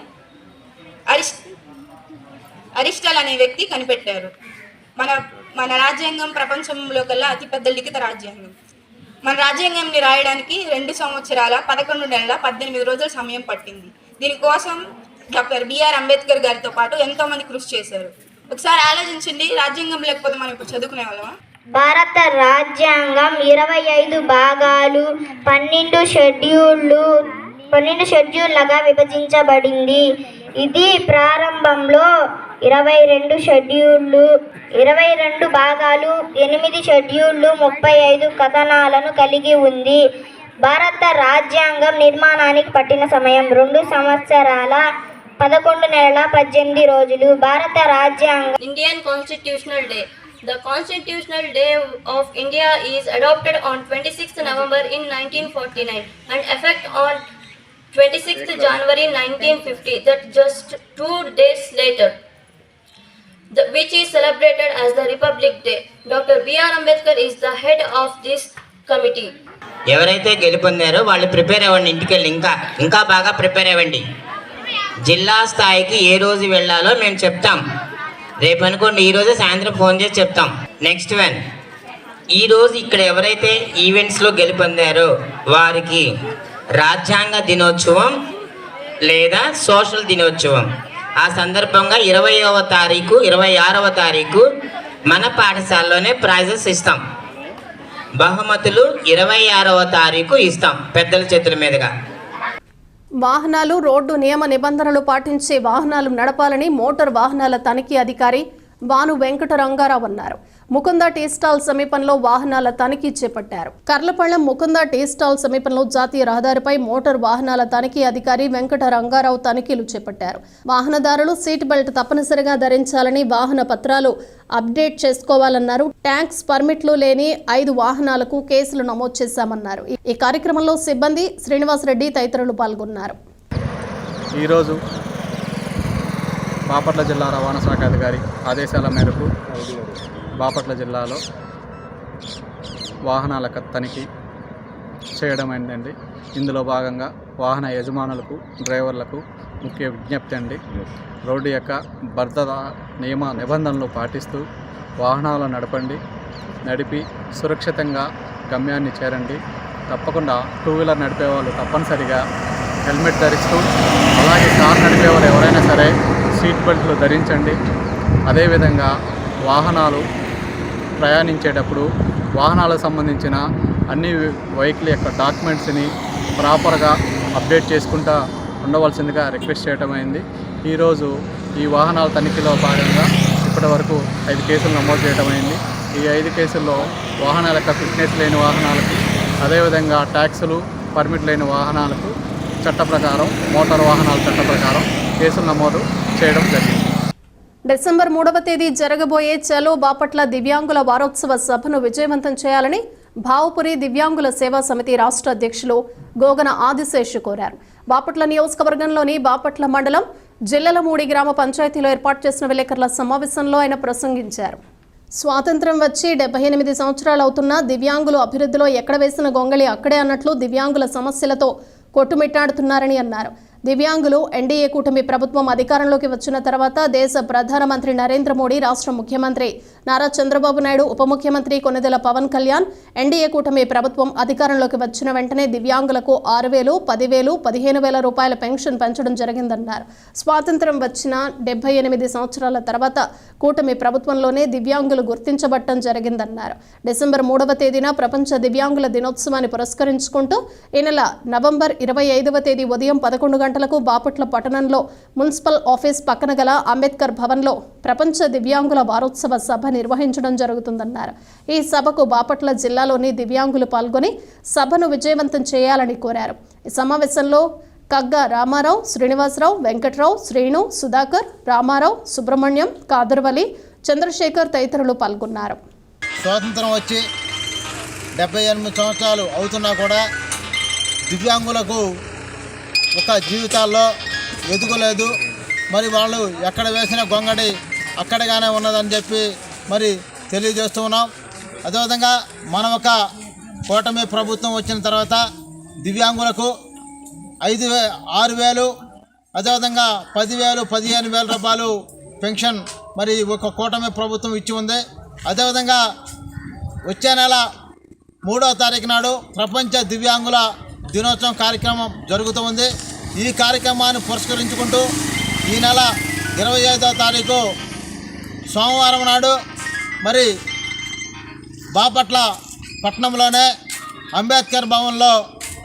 అరిస్టాల్ అనే వ్యక్తి కనిపెట్టారు. మన రాజ్యాంగం ప్రపంచంలో కల్లా అతిపెద్ద లిఖిత రాజ్యాంగం. మన రాజ్యాంగంని రాయడానికి 2 సంవత్సరాల 11 నెలల 18 రోజుల సమయం పట్టింది. దీనికోసం డాక్టర్ బిఆర్ అంబేద్కర్ గారితో పాటు ఎంతోమంది కృషి చేశారు. ఒకసారి ఆలోచించండి, రాజ్యాంగం లేకపోతే మనం ఇప్పుడు చదువుకునే వాళ్ళమా? భారత రాజ్యాంగం 25 భాగాలు 12 షెడ్యూళ్లుగా విభజించబడింది. ఇది ప్రారంభంలో 22 భాగాలు 8 షెడ్యూళ్లు 35 కథనాలను కలిగి ఉంది. భారత రాజ్యాంగం నిర్మాణానికి పట్టిన సమయం 2 సంవత్సరాల 11 నెలల 18 రోజులు. భారత రాజ్యాంగం Indian Constitutional Day. The Constitutional Day of India is adopted on 26th November in 1949 and effect on 26th January 1950. That just 2 days later, which is celebrated as the Republic Day. Dr. B.R. Ambedkar is the head of this committee. ఎవరైతే గెలుపొందారో వాళ్ళు prepare అవ్వండి, ఇంటికి వెళ్ళి ఇంకా బాగా prepare అవ్వండి. జిల్లా స్థాయికి ఏ రోజు వెళ్ళాలో మేము చెప్తాం. రేపు అనుకోండి, ఈరోజే సాయంత్రం ఫోన్ చేసి చెప్తాం. నెక్స్ట్ వన్, ఈరోజు ఇక్కడ ఎవరైతే ఈవెంట్స్లో గెలుపొందారో వారికి రాజ్యాంగ దినోత్సవం లేదా సోషల్ దినోత్సవం ఆ సందర్భంగా 20వ తారీఖు 26వ తారీఖు మన పాఠశాలలోనే ప్రైజెస్ ఇస్తాం. బహుమతులు 26వ తారీఖు ఇస్తాం పెద్దల చేతుల మీదుగా. వాహనాలు రోడ్డు నియమ నిబంధనలు పాటించే వాహనాలు నడపాలని మోటార్ వాహనాల తనిఖీ అధికారి బాను వెంకట రంగారావు అన్నారు. ముకుంద టీ స్టాల్ సమీపంలో వాహనాల తనిఖీ చేపట్టారు. కర్లపళ్ళెం ముకుంద టీ స్టాల్ సమీపంలో జాతీయ రహదారిపై మోటార్ వాహనాల తనిఖీ అధికారి వెంకట రంగారావు తనిఖీలు చేపట్టారు. వాహనదారులు సీట్ బెల్ట్ తప్పనిసరిగా ధరించాలని, వాహన పత్రాలు అప్డేట్ చేసుకోవాలన్నారు. ట్యాంక్స్ పర్మిట్లు లేని 5 వాహనాలకు కేసులు నమోదు చేశామన్నారు. ఈ కార్యక్రమంలో సిబ్బంది శ్రీనివాసరెడ్డి తదితరులు పాల్గొన్నారు. ఈరోజు బాపట్ల జిల్లా రవాణా శాఖ అధికారి ఆదేశాల మేరకు బాపట్ల జిల్లాలో వాహనాల తనిఖీ చేయడం అయిందండి. ఇందులో భాగంగా వాహన యజమానులకు, డ్రైవర్లకు ముఖ్య విజ్ఞప్తి అండి, రోడ్డు యొక్క భద్రత నియమ నిబంధనలు పాటిస్తూ వాహనాలు నడిపి సురక్షితంగా గమ్యాన్ని చేరండి. తప్పకుండా 2 వీలర్ నడిపే వాళ్ళు తప్పనిసరిగా హెల్మెట్ ధరిస్తూ, అలాగే కార్ నడిపే వాళ్ళు ఎవరైనా సరే సీట్ బెల్ట్లు ధరించండి. అదేవిధంగా వాహనాలు ప్రయాణించేటప్పుడు వాహనాలకు సంబంధించిన అన్ని వెహికల్ యొక్క డాక్యుమెంట్స్ని ప్రాపర్గా అప్డేట్ చేసుకుంటూ ఉండవలసిందిగా రిక్వెస్ట్ చేయడం అయింది. ఈరోజు ఈ వాహనాల తనిఖీలో భాగంగా ఇప్పటి వరకు 5 కేసులు నమోదు చేయడం అయింది. ఈ 5 కేసుల్లో వాహనాల యొక్క ఫిట్నెస్ లేని వాహనాలకు, అదేవిధంగా ట్యాక్సులు పర్మిట్ లేని వాహనాలకు చట్ట ప్రకారం, మోటార్ వాహనాల చట్ట ప్రకారం కేసులు నమోదు చేయడం జరిగింది. డిసెంబర్ 3వ తేదీ జరగబోయే చలో బాపట్ల దివ్యాంగుల వారోత్సవ సభను విజయవంతం చేయాలని భావపురి దివ్యాంగుల సేవా సమితి రాష్ట్ర అధ్యక్షులు గోగన ఆదిశేషు కోరారు. బాపట్ల నియోజకవర్గంలోని బాపట్ల మండలం జిల్లలమూడి గ్రామ పంచాయతీలో ఏర్పాటు చేసిన విలేకరుల సమావేశంలో ఆయన ప్రసంగించారు. స్వాతంత్ర్యం వచ్చి 78 సంవత్సరాలు అవుతున్నా దివ్యాంగులు అభివృద్ధిలో ఎక్కడ వేసిన గొంగళి అక్కడే అన్నట్లు దివ్యాంగుల సమస్యలతో కొట్టుమిట్టాడుతున్నారని అన్నారు. దివ్యాంగులు ఎన్డీఏ కూటమి ప్రభుత్వం అధికారంలోకి వచ్చిన తర్వాత దేశ ప్రధానమంత్రి నరేంద్ర మోడీ, రాష్ట్ర ముఖ్యమంత్రి నారా చంద్రబాబు నాయుడు, ఉప ముఖ్యమంత్రి కొనిదెల పవన్ కళ్యాణ్ ఎన్డీఏ కూటమి ప్రభుత్వం అధికారంలోకి వచ్చిన వెంటనే దివ్యాంగులకు 6,000, 10,000, 15,000 రూపాయల పెన్షన్ పెంచడం జరిగిందన్నారు. స్వాతంత్ర్యం వచ్చిన 78 సంవత్సరాల తర్వాత కూటమి ప్రభుత్వంలోనే దివ్యాంగులు గుర్తించబట్టం జరిగిందన్నారు. డిసెంబర్ 3వ తేదీన ప్రపంచ దివ్యాంగుల దినోత్సవాన్ని పురస్కరించుకుంటూ ఈ నెల నవంబర్ 25వ తేదీ ఉదయం 11 గంటలకు బాపట్ల పట్టణంలో మున్సిపల్ ఆఫీస్ పక్కన గల అంబేద్కర్ భవన్లో ప్రపంచ దివ్యాంగుల వారోత్సవ సభ నిర్వహించడం జరుగుతుందన్నారు. ఈ సభకు బాపట్ల జిల్లాలోని దివ్యాంగులు పాల్గొని సభను విజయవంతం చేయాలని కోరారు. ఈ సమావేశంలో కగ్గ రామారావు, శ్రీనివాసరావు, వెంకట్రావు, శ్రీను, సుధాకర్, రామారావు, సుబ్రహ్మణ్యం, కాదర్వలి, చంద్రశేఖర్ తదితరులు పాల్గొన్నారు. స్వాతంత్రం వచ్చి 78 సంవత్సరాలు అవుతున్నా కూడా దివ్యాంగులకు ఒక జీవితాల్లో ఎదుగులేదు. మరి వాళ్ళు ఎక్కడ వేసిన గొంగడి అక్కడగానే ఉన్నదని చెప్పి మరి తెలియజేస్తూ ఉన్నాం. అదేవిధంగా మన ఒక కూటమి ప్రభుత్వం వచ్చిన తర్వాత దివ్యాంగులకు 6,000, అదేవిధంగా 10,000, 15,000 రూపాయలు పెన్షన్ మరి ఒక కూటమి ప్రభుత్వం ఇచ్చి ఉంది. అదేవిధంగా వచ్చే నెల 3వ తారీఖు నాడు ప్రపంచ దివ్యాంగుల దినోత్సవం కార్యక్రమం జరుగుతూ ఉంది. ఈ కార్యక్రమాన్ని పురస్కరించుకుంటూ ఈ నెల 25వ తారీఖు సోమవారం నాడు మరి బాపట్ల పట్టణంలోనే అంబేద్కర్ భవన్లో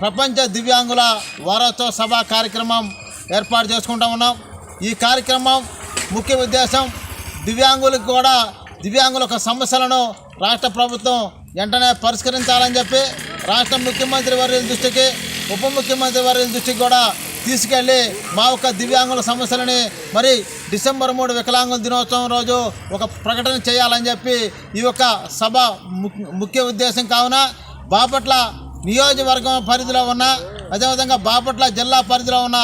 ప్రపంచ దివ్యాంగుల వారోత్సవ సభ కార్యక్రమం ఏర్పాటు చేసుకుంటా ఉన్నాం. ఈ కార్యక్రమం ముఖ్య ఉద్దేశం దివ్యాంగులకు కూడా దివ్యాంగుల యొక్క సమస్యలను రాష్ట్ర ప్రభుత్వం వెంటనే పరిష్కరించాలని చెప్పి రాష్ట్ర ముఖ్యమంత్రి వర్యుల దృష్టికి, ఉప ముఖ్యమంత్రి వర్యుల దృష్టికి కూడా తీసుకెళ్ళి మా యొక్క దివ్యాంగుల సమస్యలని మరి డిసెంబర్ 3 వికలాంగుల దినోత్సవం రోజు ఒక ప్రకటన చేయాలని చెప్పి ఈ యొక్క సభ ముఖ్య ఉద్దేశం. కావున బాపట్ల నియోజకవర్గం పరిధిలో ఉన్న, అదేవిధంగా బాపట్ల జిల్లా పరిధిలో ఉన్న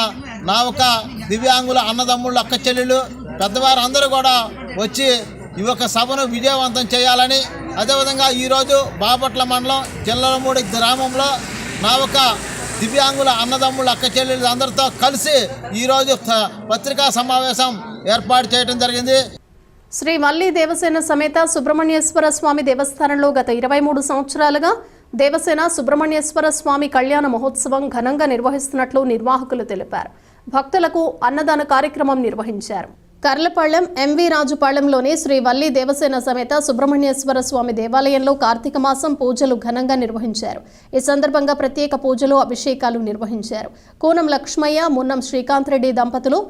నా యొక్క దివ్యాంగుల అన్నదమ్ముళ్ళు, అక్క చెల్లెళ్ళు, పెద్దవారు అందరూ కూడా వచ్చి ఈ యొక్క సభను విజయవంతం చేయాలని, అదేవిధంగా ఈరోజు బాపట్ల మండలం జిల్లలమూడి గ్రామంలో నా యొక్క దివ్యాంగుల అన్నదమ్ముళ్ళు, అక్క చెల్లెళ్ళు అందరితో కలిసి ఈరోజు పత్రికా సమావేశం ఏర్పాటు చేయడం జరిగింది. శ్రీ వల్లి దేవసేన సమేత సుబ్రహ్మణ్యేశ్వర స్వామి దేవస్థానంలో గత 23 సంవత్సరాలుగా దేవసేన సుబ్రహ్మణ్యేశ్వర స్వామి కళ్యాణ మహోత్సవం ఘనంగా నిర్వహిస్తున్నట్లు నిర్వాహకులు తెలిపారు. భక్తులకు అన్నదాన కార్యక్రమం నిర్వహించారు. కర్లపాళ్యం ఎంవి రాజుపాళ్యంలోని శ్రీ వల్లి దేవసేన సమేత సుబ్రహ్మణ్యేశ్వర స్వామి దేవాలయంలో కార్తీక మాసం పూజలు ఘనంగా నిర్వహించారు. ఈ సందర్భంగా ప్రత్యేక పూజలు, అభిషేకాలు నిర్వహించారు. కూనం లక్ష్మయ్య, మున్నం శ్రీకాంత్ రెడ్డి దంపతులు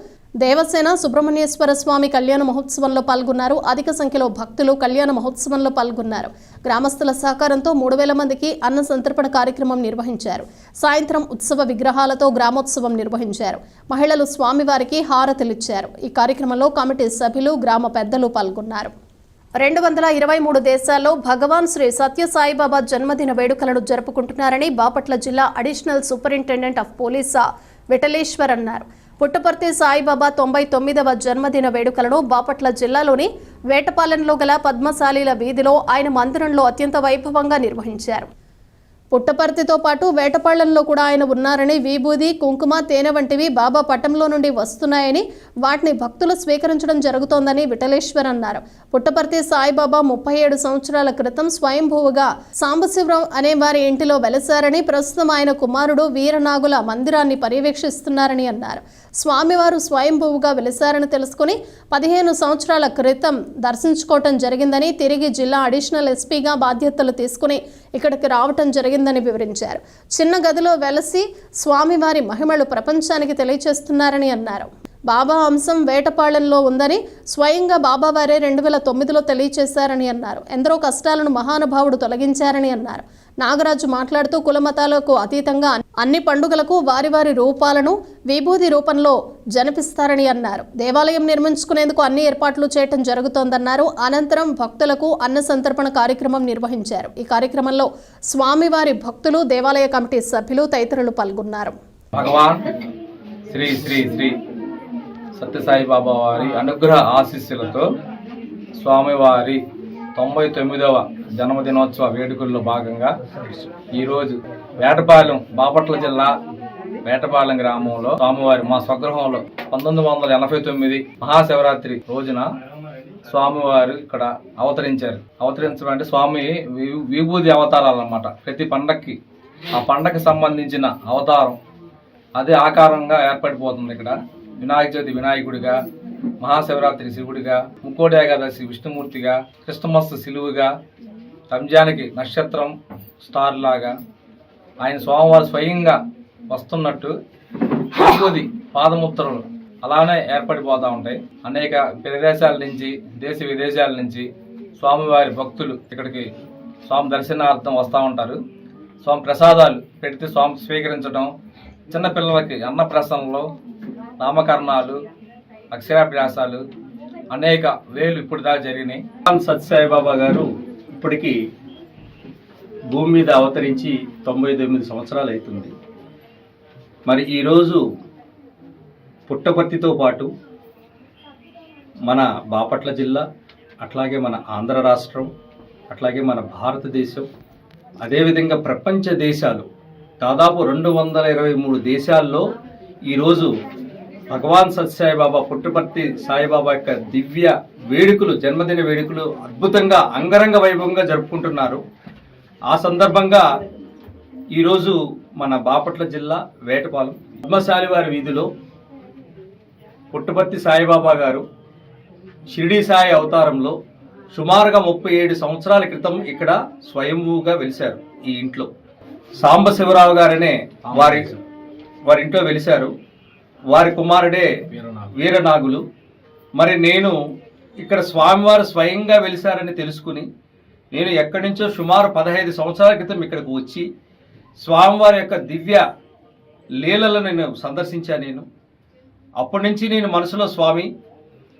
దేవసేన సుబ్రహ్మణ్యేశ్వర స్వామి కళ్యాణ మహోత్సవంలో పాల్గొన్నారు. అధిక సంఖ్యలో భక్తులు కళ్యాణ మహోత్సవంలో పాల్గొన్నారు. గ్రామస్తుల సహకారంతో 3000 మందికి అన్న సంతర్పణ కార్యక్రమం నిర్వహించారు. సాయంత్రం ఉత్సవ విగ్రహాలతో గ్రామోత్సవం నిర్వహించారు. మహిళలు స్వామివారికి హారతులిచ్చారు. ఈ కార్యక్రమంలో కమిటీ సభ్యులు, గ్రామ పెద్దలు పాల్గొన్నారు. 223 దేశాల్లో భగవాన్ శ్రీ సత్య సాయిబాబా జన్మదిన వేడుకలను జరుపుకుంటున్నారని బాపట్ల జిల్లా additional superintendent of police Vithaleshwar అన్నారు. పుట్టపర్తి సాయిబాబా 99వ జన్మదిన వేడుకలను బాపట్ల జిల్లాలోని వేటపాలెంలో గల పద్మశాలీల వీధిలో ఆయన మందిరంలో అత్యంత వైభవంగా నిర్వహించారు. పుట్టపర్తితో పాటు వేటపాళ్లంలో కూడా ఆయన ఉన్నారని, విభూది, కుంకుమ, తేనె వంటివి బాబా పట్టంలో నుండి వస్తున్నాయని, వాటిని భక్తులు స్వీకరించడం జరుగుతోందని విఠలేశ్వర్ అన్నారు. పుట్టపర్తి సాయిబాబా 37 సంవత్సరాల క్రితం స్వయంభూవుగా సాంబశివరావు అనే వారి ఇంటిలో వెలసారని, ప్రస్తుతం ఆయన కుమారుడు వీరనాగుల మందిరాన్ని పర్యవేక్షిస్తున్నారని అన్నారు. స్వామివారు స్వయంభూవుగా వెలిసారని తెలుసుకుని 15 సంవత్సరాల క్రితం దర్శించుకోవటం జరిగిందని, తిరిగి జిల్లా అడిషనల్ ఎస్పీగా బాధ్యతలు తీసుకుని ఇక్కడికి రావటం జరిగిందని వివరించారు. చిన్న గదిలో వెలసి స్వామివారి మహిమలు ప్రపంచానికి తెలియజేస్తున్నారని అన్నారు. బాబా అంశం వేటపాళ్యంలో ఉందని స్వయంగా బాబావారే 2009లో తెలియజేశారని అన్నారు. ఎందరో కష్టాలను మహానుభావుడు తొలగించారని అన్నారు. నాగరాజు మాట్లాడుతూ కులమతాలకు అతీతంగా అన్ని పండుగలకు వారి వారి రూపాలను విభూది రూపంలో జనిపిస్తారని అన్నారు. దేవాలయం నిర్మించుకునేందుకు అన్ని ఏర్పాట్లు చేయటం జరుగుతోందన్నారు. అనంతరం భక్తులకు అన్న సంతర్పణ కార్యక్రమం నిర్వహించారు. ఈ కార్యక్రమంలో స్వామివారి భక్తులు, దేవాలయ కమిటీ సభ్యులు తదితరులు పాల్గొన్నారు. భగవాన్ శ్రీ శ్రీ శ్రీ సత్యసాయిబాబా వారి అనుగ్రహ ఆశీస్సులతో స్వామివారి 99వ జన్మదినోత్సవ వేడుకల్లో భాగంగా ఈరోజు వేటపాలెం, బాపట్ల జిల్లా వేటపాలెం గ్రామంలో స్వామివారి మా స్వగృహంలో 1989 మహాశివరాత్రి రోజున స్వామివారు ఇక్కడ అవతరించడం అంటే స్వామి విభూది అవతారాలు అన్నమాట. ప్రతి పండక్కి ఆ పండగకి సంబంధించిన అవతారం అదే ఆకారంగా ఏర్పడిపోతుంది. ఇక్కడ వినాయక చవితి వినాయకుడిగా, మహాశివరాత్రి శివుడిగా, ముక్కోటి ఏకాదశి విష్ణుమూర్తిగా, క్రిస్టమస్ శిలువుగా, రంజాన్కి నక్షత్రం స్టార్ లాగా ఆయన స్వామివారు స్వయంగా వస్తున్నట్టు విభూది పాదముద్రలు అలానే ఏర్పడిపోతూ ఉంటాయి. అనేక ప్రదేశాల నుంచి, దేశ విదేశాల నుంచి స్వామివారి భక్తులు ఇక్కడికి స్వామి దర్శనార్థం వస్తూ ఉంటారు. స్వామి ప్రసాదాలు పెడితే స్వామి స్వీకరించడం, చిన్నపిల్లలకి అన్నప్రసన్నలు, నామకరణాలు, అక్షరాభ్యాసాలు అనేక వేలు ఇప్పుడు దాకా జరిగినాయి. సత్యసాయిబాబా గారు ఇప్పటికీ భూమి మీద అవతరించి 99 సంవత్సరాలు అవుతుంది. మరి ఈరోజు పుట్టపర్తితో పాటు మన బాపట్ల జిల్లా, అట్లాగే మన ఆంధ్ర రాష్ట్రం, అట్లాగే మన భారతదేశం, అదేవిధంగా ప్రపంచ దేశాలు దాదాపు 223 దేశాల్లో ఈరోజు భగవాన్ సత్యసాయిబాబా పుట్టపర్తి సాయిబాబా యొక్క దివ్య వేడుకలు, జన్మదిన వేడుకలు అద్భుతంగా అంగరంగ వైభవంగా జరుపుకుంటున్నారు. ఆ సందర్భంగా ఈరోజు మన బాపట్ల జిల్లా వేటపాలెం పద్మశాలి వారి వీధిలో పుట్టపర్తి సాయిబాబా గారు షిరిడి సాయి అవతారంలో సుమారుగా 37 సంవత్సరాల క్రితం ఇక్కడ స్వయంభూగా వెలిశారు. ఈ ఇంట్లో సాంబశివరావు గారనే వారి ఇంట్లో వెలిశారు. వారి కుమారుడే వీరనాగులు. మరి నేను ఇక్కడ స్వామివారు స్వయంగా వెలిశారని తెలుసుకుని నేను ఎక్కడి నుంచో సుమారు 15 సంవత్సరాల క్రితం ఇక్కడికి వచ్చి స్వామివారి యొక్క దివ్య లీలలను నేను సందర్శించాను. నేను అప్పటి నుంచి నేను మనసులో స్వామి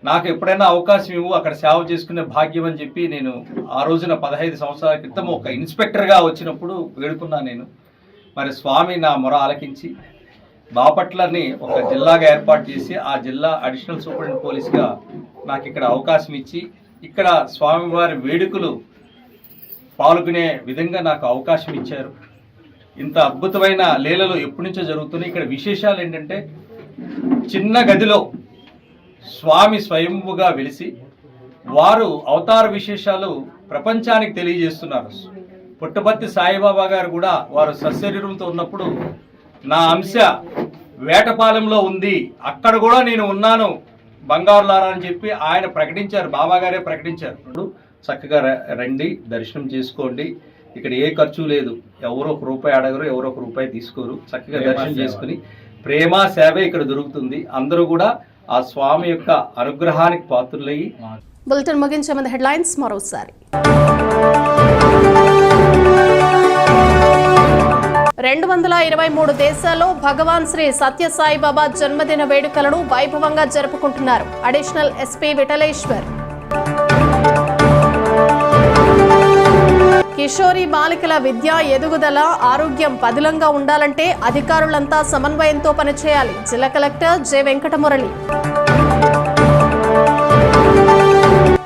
నాకు ఎప్పుడైనా అవకాశం ఇవ్వు, అక్కడ సేవ చేసుకునే భాగ్యం అని చెప్పి నేను ఆ రోజున 15 సంవత్సరాల క్రితం ఒక ఇన్స్పెక్టర్గా వచ్చినప్పుడు వేడుకున్నాను నేను. మరి స్వామి నా మొర ఆలకించి బాపట్లని ఒక జిల్లాగా ఏర్పాటు చేసి ఆ జిల్లా అడిషనల్ సూపరింటెండెంట్ పోలీస్గా నాకు ఇక్కడ అవకాశం ఇచ్చి ఇక్కడ స్వామివారి వేడుకలు పాల్గొనే విధంగా నాకు అవకాశం ఇచ్చారు. ఇంత అద్భుతమైన లీలలు ఎప్పటి నుంచో జరుగుతున్నాయి. ఇక్కడ విశేషాలు ఏంటంటే చిన్న గదిలో స్వామి స్వయంభుగా వెలిసి వారు అవతార విశేషాలు ప్రపంచానికి తెలియజేస్తున్నారు. పుట్టపర్తి సాయిబాబా గారు కూడా వారు సశరీరంతో ఉన్నప్పుడు నా అంశ వేటపాలెంలో ఉంది, అక్కడ కూడా నేను ఉన్నాను బంగారులారా అని చెప్పి ఆయన ప్రకటించారు. బాబా గారే ప్రకటించారు. చక్కగా రండి, దర్శనం చేసుకోండి, ఇక్కడ ఏ ఖర్చు లేదు, ఎవరో ఒక రూపాయి అడగరు, ఎవరో ఒక రూపాయి తీసుకోరు. చక్కగా దర్శనం చేసుకుని ప్రేమ సేవ ఇక్కడ దొరుకుతుంది. అందరూ కూడా ఆ స్వామి యొక్క అనుగ్రహానికి పాత్రులయ్యి. బులెటిన్ ముగించే ముందు హెడ్లైన్స్ మరోసారి. 223 దేశాల్లో భగవాన్ శ్రీ సత్యసాయిబాబా జన్మదిన వేడుకలను వైభవంగా జరుపుకుంటున్నారు అడిషనల్ ఎస్పీ విఠలేశ్వర్. కిషోరి బాలికల విద్య ఎదుగుదల ఆరోగ్యం పదిలంగా ఉండాలంటే అధికారులంతా సమన్వయంతో పనిచేయాలి జిల్లా కలెక్టర్ జె వెంకటమురళి.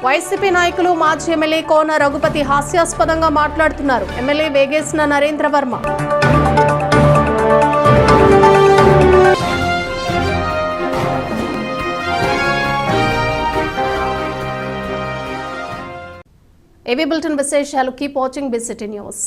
వైసీపీ నాయకులు మాజీ ఎమ్మెల్యే కోన రఘుపతి హాస్యాస్పదంగా మాట్లాడుతున్నారు ఎమ్మెల్యే వేగేసిన నరేంద్రవర్మ. ఏవీ బులెటిన్ విశేషాలు. Keep watching BCT news.